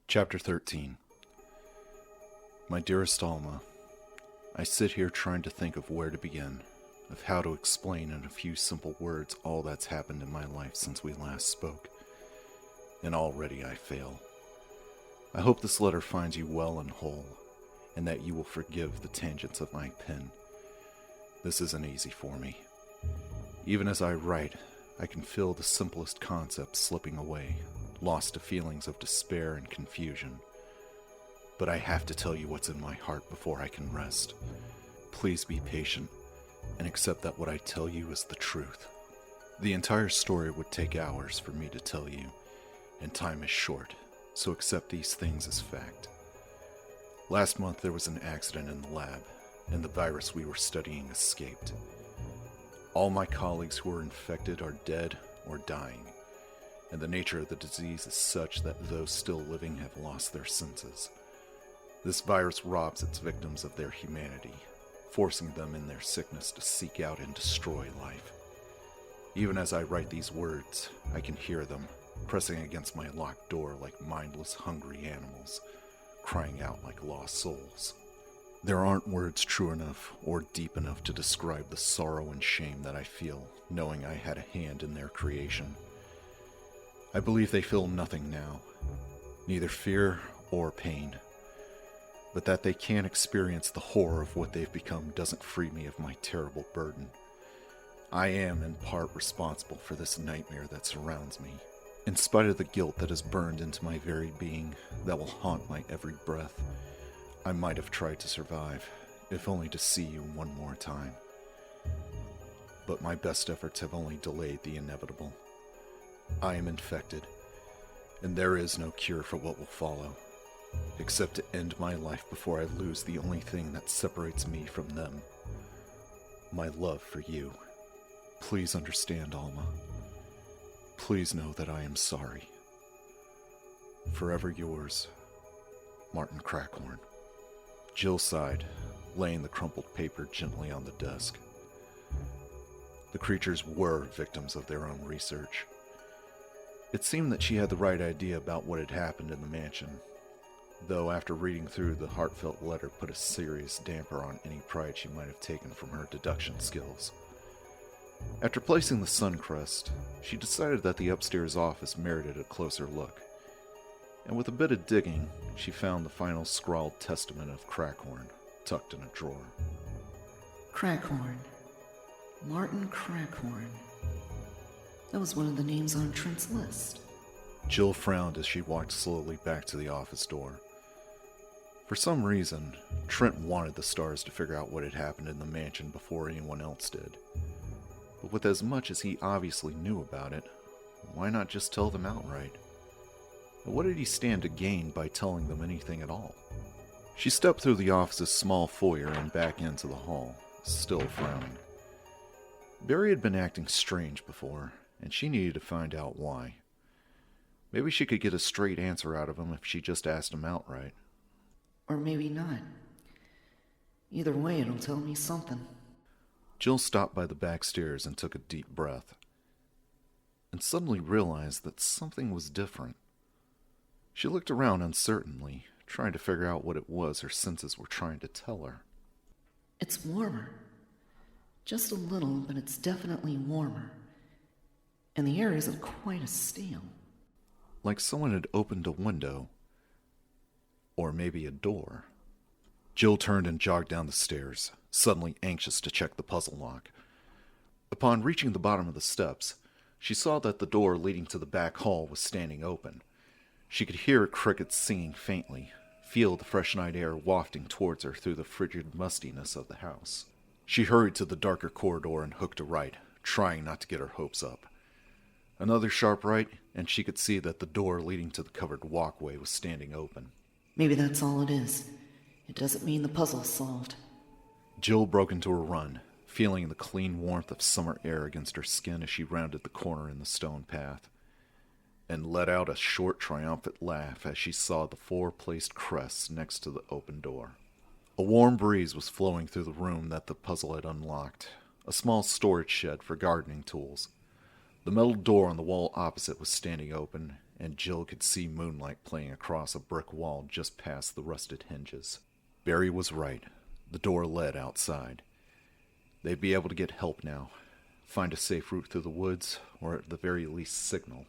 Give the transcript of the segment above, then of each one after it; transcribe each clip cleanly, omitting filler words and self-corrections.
Chapter 13. My dearest Alma, I sit here trying to think of where to begin, of how to explain in a few simple words all that's happened in my life since we last spoke. And already I fail. I hope this letter finds you well and whole, and that you will forgive the tangents of my pen. This isn't easy for me. Even as I write, I can feel the simplest concepts slipping away, lost to feelings of despair and confusion. But I have to tell you what's in my heart before I can rest. Please be patient and accept that what I tell you is the truth. The entire story would take hours for me to tell you, and time is short, so accept these things as fact. Last month there was an accident in the lab, and the virus we were studying escaped. All my colleagues who were infected are dead or dying, and the nature of the disease is such that those still living have lost their senses. This virus robs its victims of their humanity, forcing them in their sickness to seek out and destroy life. Even as I write these words, I can hear them pressing against my locked door like mindless, hungry animals, crying out like lost souls. There aren't words true enough or deep enough to describe the sorrow and shame that I feel, knowing I had a hand in their creation. I believe they feel nothing now, neither fear or pain. But that they can't experience the horror of what they've become doesn't free me of my terrible burden. I am, in part, responsible for this nightmare that surrounds me, in spite of the guilt that has burned into my very being, that will haunt my every breath. I might have tried to survive, if only to see you one more time. But my best efforts have only delayed the inevitable. I am infected, and there is no cure for what will follow, except to end my life before I lose the only thing that separates me from them. My love for you. Please understand, Alma. Please know that I am sorry. Forever yours, Martin Crackhorn. Jill sighed, laying the crumpled paper gently on the desk. The creatures were victims of their own research. It seemed that she had the right idea about what had happened in the mansion, though after reading through the heartfelt letter put a serious damper on any pride she might have taken from her deduction skills. After placing the Suncrest, she decided that the upstairs office merited a closer look, and with a bit of digging, she found the final scrawled testament of Crackhorn tucked in a drawer. Crackhorn. Martin Crackhorn. That was one of the names on Trent's list. Jill frowned as she walked slowly back to the office door. For some reason, Trent wanted the Stars to figure out what had happened in the mansion before anyone else did. But with as much as he obviously knew about it, why not just tell them outright? And what did he stand to gain by telling them anything at all? She stepped through the office's small foyer and back into the hall, still frowning. Barry had been acting strange before, and she needed to find out why. Maybe she could get a straight answer out of him if she just asked him outright. Or maybe not. Either way, it'll tell me something. Jill stopped by the back stairs and took a deep breath, and suddenly realized that something was different. She looked around uncertainly, trying to figure out what it was her senses were trying to tell her. It's warmer. Just a little, but it's definitely warmer. And the air isn't quite as stale. Like someone had opened a window, or maybe a door. Jill turned and jogged down the stairs, suddenly anxious to check the puzzle lock. Upon reaching the bottom of the steps, she saw that the door leading to the back hall was standing open. She could hear crickets singing faintly, feel the fresh night air wafting towards her through the frigid mustiness of the house. She hurried to the darker corridor and hooked a right, trying not to get her hopes up. Another sharp right, and she could see that the door leading to the covered walkway was standing open. Maybe that's all it is. It doesn't mean the puzzle's solved. Jill broke into a run, feeling the clean warmth of summer air against her skin as she rounded the corner in the stone path, and let out a short, triumphant laugh as she saw the 4 placed crests next to the open door. A warm breeze was flowing through the room that the puzzle had unlocked, a small storage shed for gardening tools. The metal door on the wall opposite was standing open, and Jill could see moonlight playing across a brick wall just past the rusted hinges. Barry was right. The door led outside. They'd be able to get help now, find a safe route through the woods, or at the very least signal.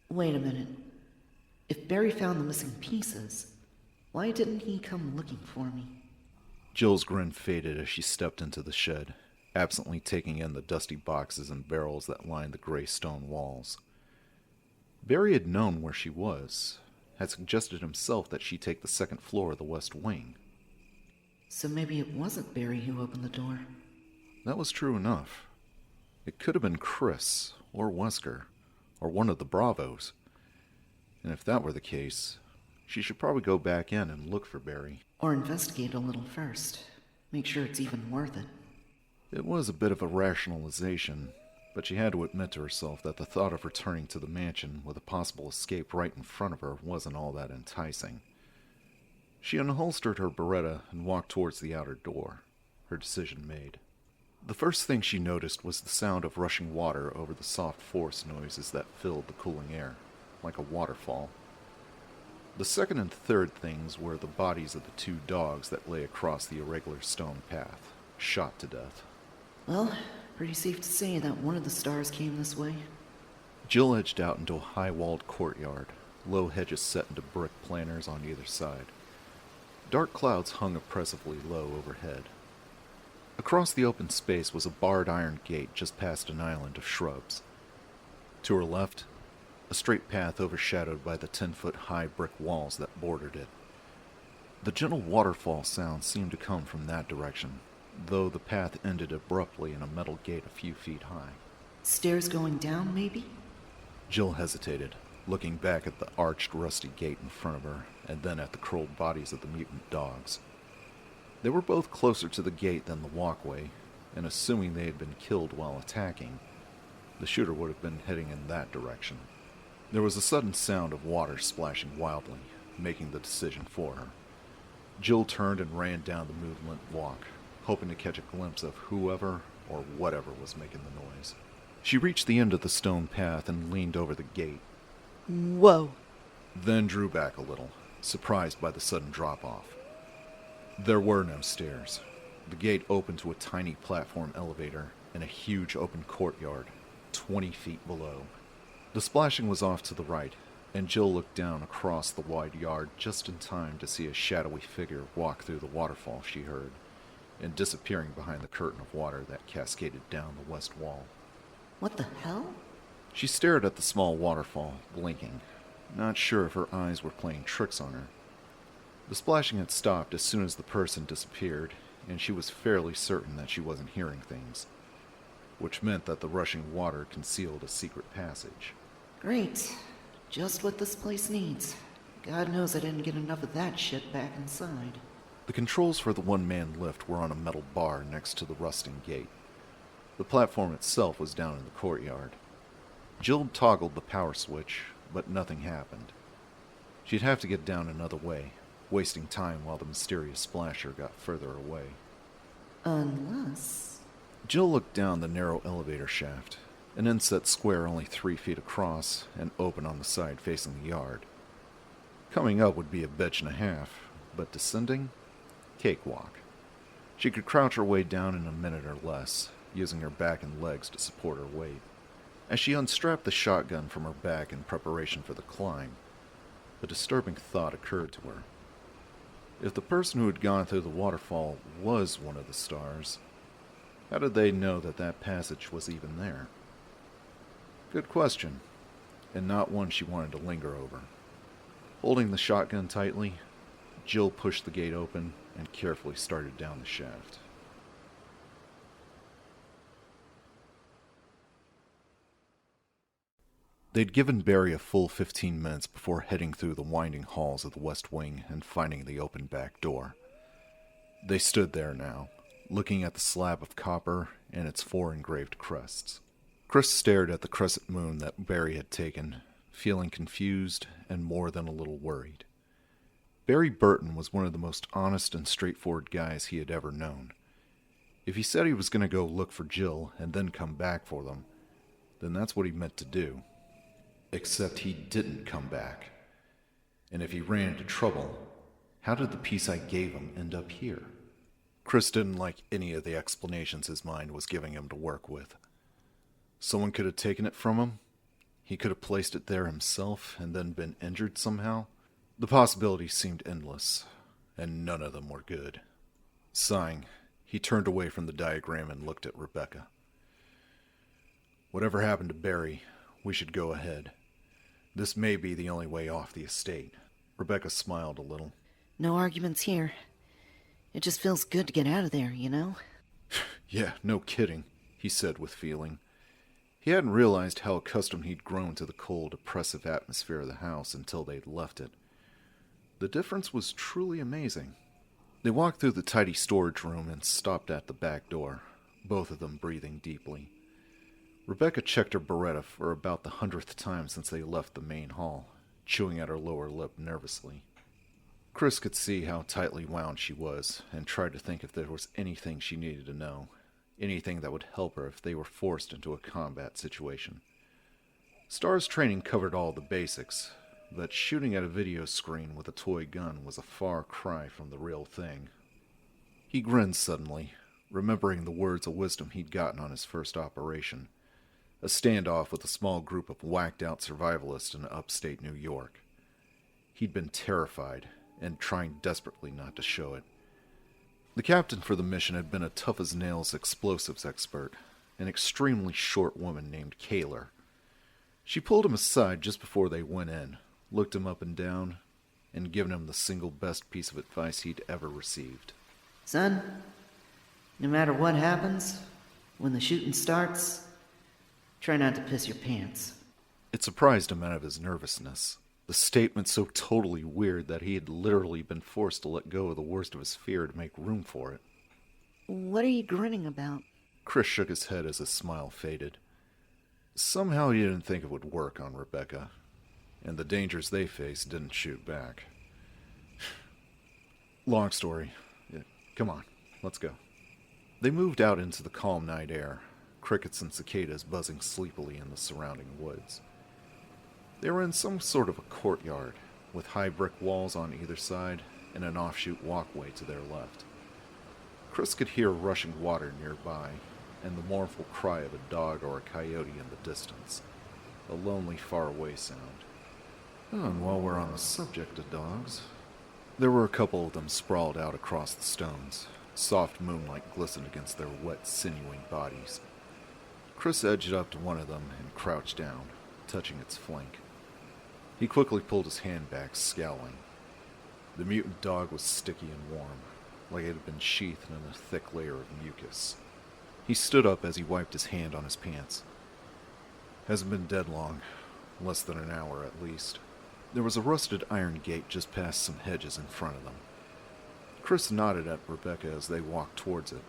Wait a minute. If Barry found the missing pieces, why didn't he come looking for me? Jill's grin faded as she stepped into the shed, absently taking in the dusty boxes and barrels that lined the gray stone walls. Barry had known where she was, had suggested himself that she take the second floor of the west wing. So maybe it wasn't Barry who opened the door. That was true enough. It could have been Chris, or Wesker, or one of the Bravos. And if that were the case, she should probably go back in and look for Barry. Or investigate a little first. Make sure it's even worth it. It was a bit of a rationalization, but she had to admit to herself that the thought of returning to the mansion with a possible escape right in front of her wasn't all that enticing. She unholstered her Beretta and walked towards the outer door, her decision made. The first thing she noticed was the sound of rushing water over the soft forest noises that filled the cooling air, like a waterfall. The second and third things were the bodies of the two dogs that lay across the irregular stone path, shot to death. Well, pretty safe to say that one of the stars came this way. Jill edged out into a high-walled courtyard, low hedges set into brick planters on either side. Dark clouds hung oppressively low overhead. Across the open space was a barred iron gate just past an island of shrubs. To her left, a straight path overshadowed by the 10-foot-high brick walls that bordered it. The gentle waterfall sound seemed to come from that direction, though the path ended abruptly in a metal gate a few feet high. Stairs going down, maybe? Jill hesitated, looking back at the arched, rusty gate in front of her, and then at the curled bodies of the mutant dogs. They were both closer to the gate than the walkway, and assuming they had been killed while attacking, the shooter would have been heading in that direction. There was a sudden sound of water splashing wildly, making the decision for her. Jill turned and ran down the movement walk, hoping to catch a glimpse of whoever or whatever was making the noise. She reached the end of the stone path and leaned over the gate. Whoa. Then drew back a little, surprised by the sudden drop-off. There were no stairs. The gate opened to a tiny platform elevator in a huge open courtyard, 20 feet below. The splashing was off to the right, and Jill looked down across the wide yard just in time to see a shadowy figure walk through the waterfall she heard, and disappearing behind the curtain of water that cascaded down the west wall. What the hell? She stared at the small waterfall, blinking, not sure if her eyes were playing tricks on her. The splashing had stopped as soon as the person disappeared, and she was fairly certain that she wasn't hearing things, which meant that the rushing water concealed a secret passage. Great. Just what this place needs. God knows I didn't get enough of that shit back inside. The controls for the one-man lift were on a metal bar next to the rusting gate. The platform itself was down in the courtyard. Jill toggled the power switch, but nothing happened. She'd have to get down another way, wasting time while the mysterious splasher got further away. Unless... Jill looked down the narrow elevator shaft, an inset square only 3 feet across and open on the side facing the yard. Coming up would be a bitch and a half, but descending? Cakewalk. She could crouch her way down in a minute or less, using her back and legs to support her weight. As she unstrapped the shotgun from her back in preparation for the climb, a disturbing thought occurred to her. If the person who had gone through the waterfall was one of the stars, how did they know that that passage was even there? Good question, and not one she wanted to linger over. Holding the shotgun tightly, Jill pushed the gate open and carefully started down the shaft. They'd given Barry a full 15 minutes before heading through the winding halls of the West Wing and finding the open back door. They stood there now, looking at the slab of copper and its 4 engraved crests. Chris stared at the crescent moon that Barry had taken, feeling confused and more than a little worried. Barry Burton was one of the most honest and straightforward guys he had ever known. If he said he was going to go look for Jill and then come back for them, then that's what he meant to do. Except he didn't come back. And if he ran into trouble, how did the piece I gave him end up here? Chris didn't like any of the explanations his mind was giving him to work with. Someone could have taken it from him. He could have placed it there himself and then been injured somehow. The possibilities seemed endless, and none of them were good. Sighing, he turned away from the diagram and looked at Rebecca. Whatever happened to Barry, we should go ahead. This may be the only way off the estate. Rebecca smiled a little. No arguments here. It just feels good to get out of there, you know? Yeah, no kidding, he said with feeling. He hadn't realized how accustomed he'd grown to the cold, oppressive atmosphere of the house until they'd left it. The difference was truly amazing. They walked through the tidy storage room and stopped at the back door, both of them breathing deeply. Rebecca checked her Beretta for about the 100th time since they left the main hall, chewing at her lower lip nervously. Chris could see how tightly wound she was, and tried to think if there was anything she needed to know, anything that would help her if they were forced into a combat situation. STAR's training covered all the basics, but shooting at a video screen with a toy gun was a far cry from the real thing. He grinned suddenly, remembering the words of wisdom he'd gotten on his first operation, a standoff with a small group of whacked-out survivalists in upstate New York. He'd been terrified, and trying desperately not to show it. The captain for the mission had been a tough-as-nails explosives expert, an extremely short woman named Kaler. She pulled him aside just before they went in, looked him up and down, and given him the single best piece of advice he'd ever received. Son, no matter what happens, when the shooting starts, try not to piss your pants. It surprised him out of his nervousness. The statement so totally weird that he had literally been forced to let go of the worst of his fear to make room for it. What are you grinning about? Chris shook his head as his smile faded. Somehow he didn't think it would work on Rebecca, and the dangers they faced didn't shoot back. Long story. Come on, let's go. They moved out into the calm night air, crickets and cicadas buzzing sleepily in the surrounding woods. They were in some sort of a courtyard, with high brick walls on either side and an offshoot walkway to their left. Chris could hear rushing water nearby, and the mournful cry of a dog or a coyote in the distance, a lonely faraway sound. Oh, and while we're on the subject of dogs, there were a couple of them sprawled out across the stones. Soft moonlight glistened against their wet, sinewy bodies. Chris edged up to one of them and crouched down, touching its flank. He quickly pulled his hand back, scowling. The mutant dog was sticky and warm, like it had been sheathed in a thick layer of mucus. He stood up as he wiped his hand on his pants. Hasn't been dead long, less than an hour at least. There was a rusted iron gate just past some hedges in front of them. Chris nodded at Rebecca as they walked towards it.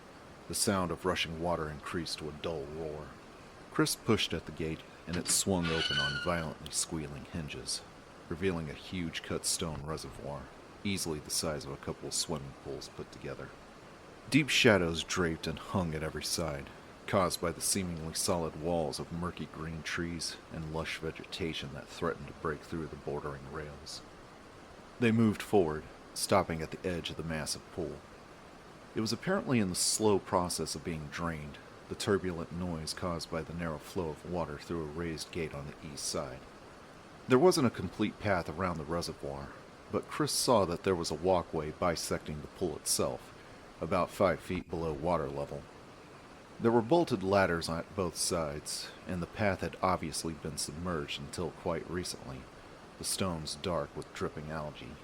The sound of rushing water increased to a dull roar. Chris pushed at the gate, and it swung open on violently squealing hinges, revealing a huge cut stone reservoir, easily the size of a couple of swimming pools put together. Deep shadows draped and hung at every side, caused by the seemingly solid walls of murky green trees and lush vegetation that threatened to break through the bordering rails. They moved forward, stopping at the edge of the massive pool. It was apparently in the slow process of being drained, the turbulent noise caused by the narrow flow of water through a raised gate on the east side. There wasn't a complete path around the reservoir, but Chris saw that there was a walkway bisecting the pool itself, about 5 feet below water level. There were bolted ladders on both sides, and the path had obviously been submerged until quite recently, the stones dark with dripping algae.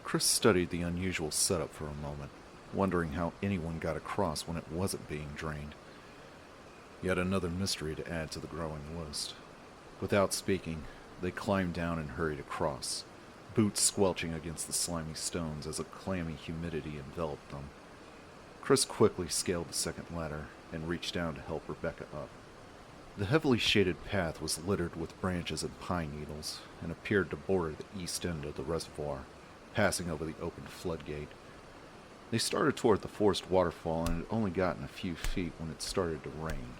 Chris studied the unusual setup for a moment, wondering how anyone got across when it wasn't being drained. Yet another mystery to add to the growing list. Without speaking, they climbed down and hurried across, boots squelching against the slimy stones as a clammy humidity enveloped them. Chris quickly scaled the second ladder and reached down to help Rebecca up. The heavily shaded path was littered with branches and pine needles and appeared to border the east end of the reservoir, passing over the open floodgate. They started toward the forced waterfall and had only gotten a few feet when it started to rain.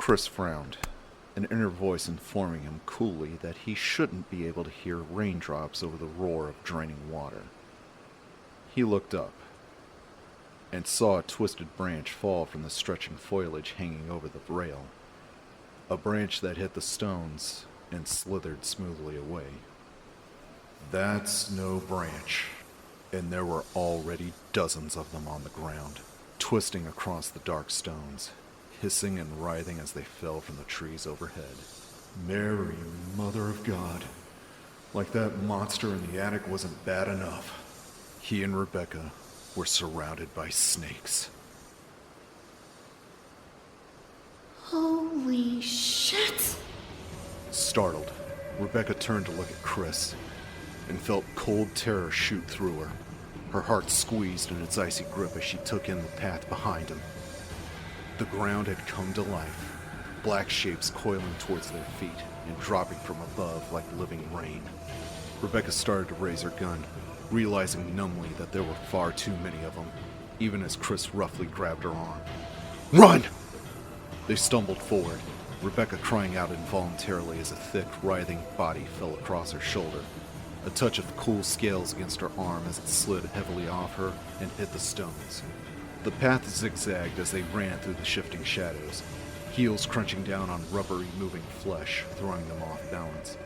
Chris frowned, an inner voice informing him coolly that he shouldn't be able to hear raindrops over the roar of draining water. He looked up and saw a twisted branch fall from the stretching foliage hanging over the rail, a branch that hit the stones and slithered smoothly away. That's no branch, and there were already dozens of them on the ground, twisting across the dark stones, hissing and writhing as they fell from the trees overhead. Mary, Mother of God, like that monster in the attic wasn't bad enough. He and Rebecca were surrounded by snakes. Holy shit! Startled, Rebecca turned to look at Chris and felt cold terror shoot through her. Her heart squeezed in its icy grip as she took in the path behind him. The ground had come to life, black shapes coiling towards their feet and dropping from above like living rain. Rebecca started to raise her gun, realizing numbly that there were far too many of them, even as Chris roughly grabbed her arm. Run! They stumbled forward, Rebecca crying out involuntarily as a thick, writhing body fell across her shoulder. A touch of cool scales against her arm as it slid heavily off her and hit the stones. The path zigzagged as they ran through the shifting shadows, heels crunching down on rubbery moving flesh, throwing them off balance.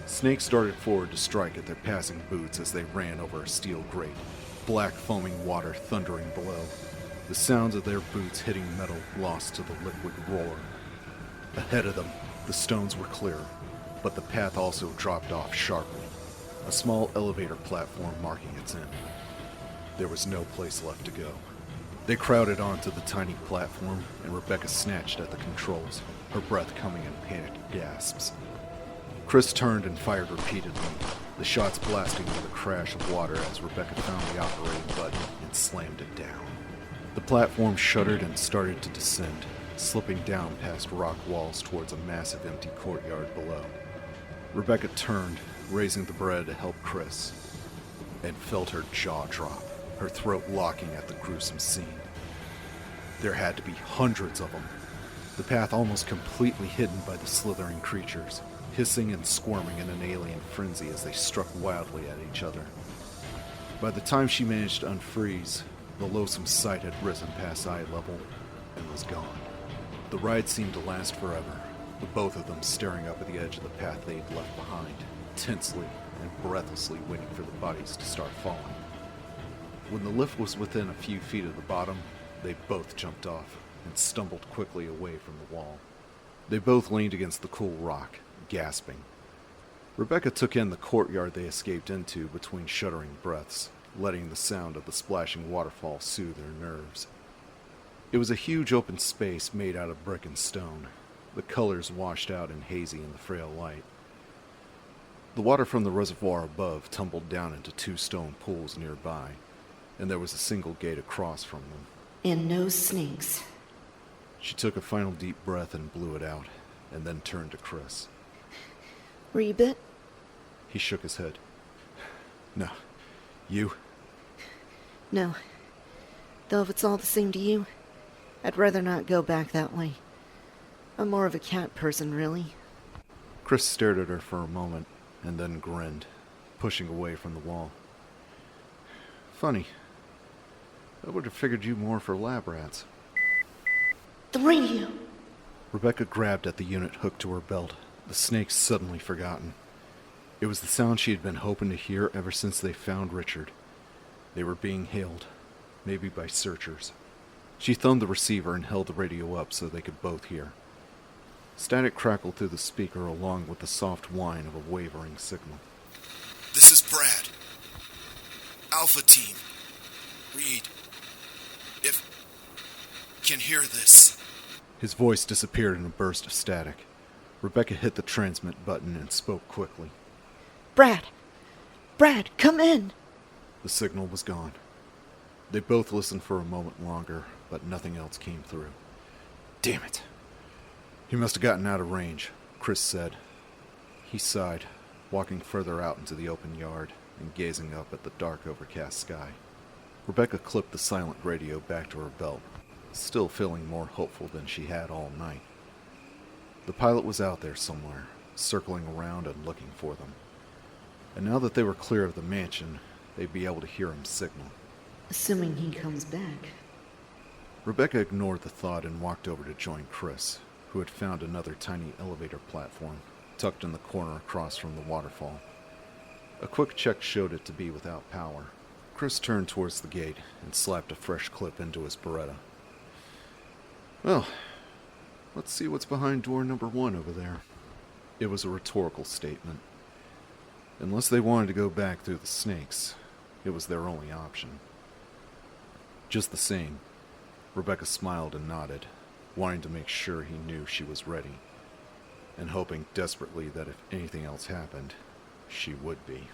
Snakes darted forward to strike at their passing boots as they ran over a steel grate, black foaming water thundering below. The sounds of their boots hitting metal lost to the liquid roar. Ahead of them, the stones were clear, but the path also dropped off sharply, a small elevator platform marking its end. There was no place left to go. They crowded onto the tiny platform, and Rebecca snatched at the controls, her breath coming in panicked gasps. Chris turned and fired repeatedly, the shots blasting with a crash of water as Rebecca found the operating button and slammed it down. The platform shuddered and started to descend, slipping down past rock walls towards a massive empty courtyard below. Rebecca turned, raising the bread to help Chris, and felt her jaw drop, her throat locking at the gruesome scene. There had to be hundreds of them, the path almost completely hidden by the slithering creatures, hissing and squirming in an alien frenzy as they struck wildly at each other. By the time she managed to unfreeze, the loathsome sight had risen past eye level and was gone. The ride seemed to last forever, with both of them staring up at the edge of the path they'd left behind, tensely and breathlessly waiting for the bodies to start falling. When the lift was within a few feet of the bottom, they both jumped off and stumbled quickly away from the wall. They both leaned against the cool rock, gasping. Rebecca took in the courtyard they escaped into between shuddering breaths, letting the sound of the splashing waterfall soothe her nerves. It was a huge open space made out of brick and stone, the colors washed out and hazy in the frail light. The water from the reservoir above tumbled down into two stone pools nearby, and there was a single gate across from them. And no snakes. She took a final deep breath and blew it out, and then turned to Chris. Were you bit? He shook his head. No. You? No. Though if it's all the same to you, I'd rather not go back that way. I'm more of a cat person, really. Chris stared at her for a moment, and then grinned, pushing away from the wall. Funny. I would have figured you more for lab rats. The radio! Rebecca grabbed at the unit hooked to her belt, the snakes suddenly forgotten. It was the sound she had been hoping to hear ever since they found Richard. They were being hailed, maybe by searchers. She thumbed the receiver and held the radio up so they could both hear. Static crackled through the speaker along with the soft whine of a wavering signal. This is Brad. Alpha Team. Read. If... can hear this. His voice disappeared in a burst of static. Rebecca hit the transmit button and spoke quickly. Brad! Brad, come in! The signal was gone. They both listened for a moment longer, but nothing else came through. Damn it. He must have gotten out of range, Chris said. He sighed, walking further out into the open yard and gazing up at the dark, overcast sky. Rebecca clipped the silent radio back to her belt, still feeling more hopeful than she had all night. The pilot was out there somewhere, circling around and looking for them. And now that they were clear of the mansion, they'd be able to hear him signal. Assuming he comes back. Rebecca ignored the thought and walked over to join Chris, who had found another tiny elevator platform tucked in the corner across from the waterfall. A quick check showed it to be without power. Chris turned towards the gate and slapped a fresh clip into his Beretta. Well, let's see what's behind door number 1 over there. It was a rhetorical statement. Unless they wanted to go back through the snakes, it was their only option. Just the same, Rebecca smiled and nodded, wanting to make sure he knew she was ready, and hoping desperately that if anything else happened, she would be.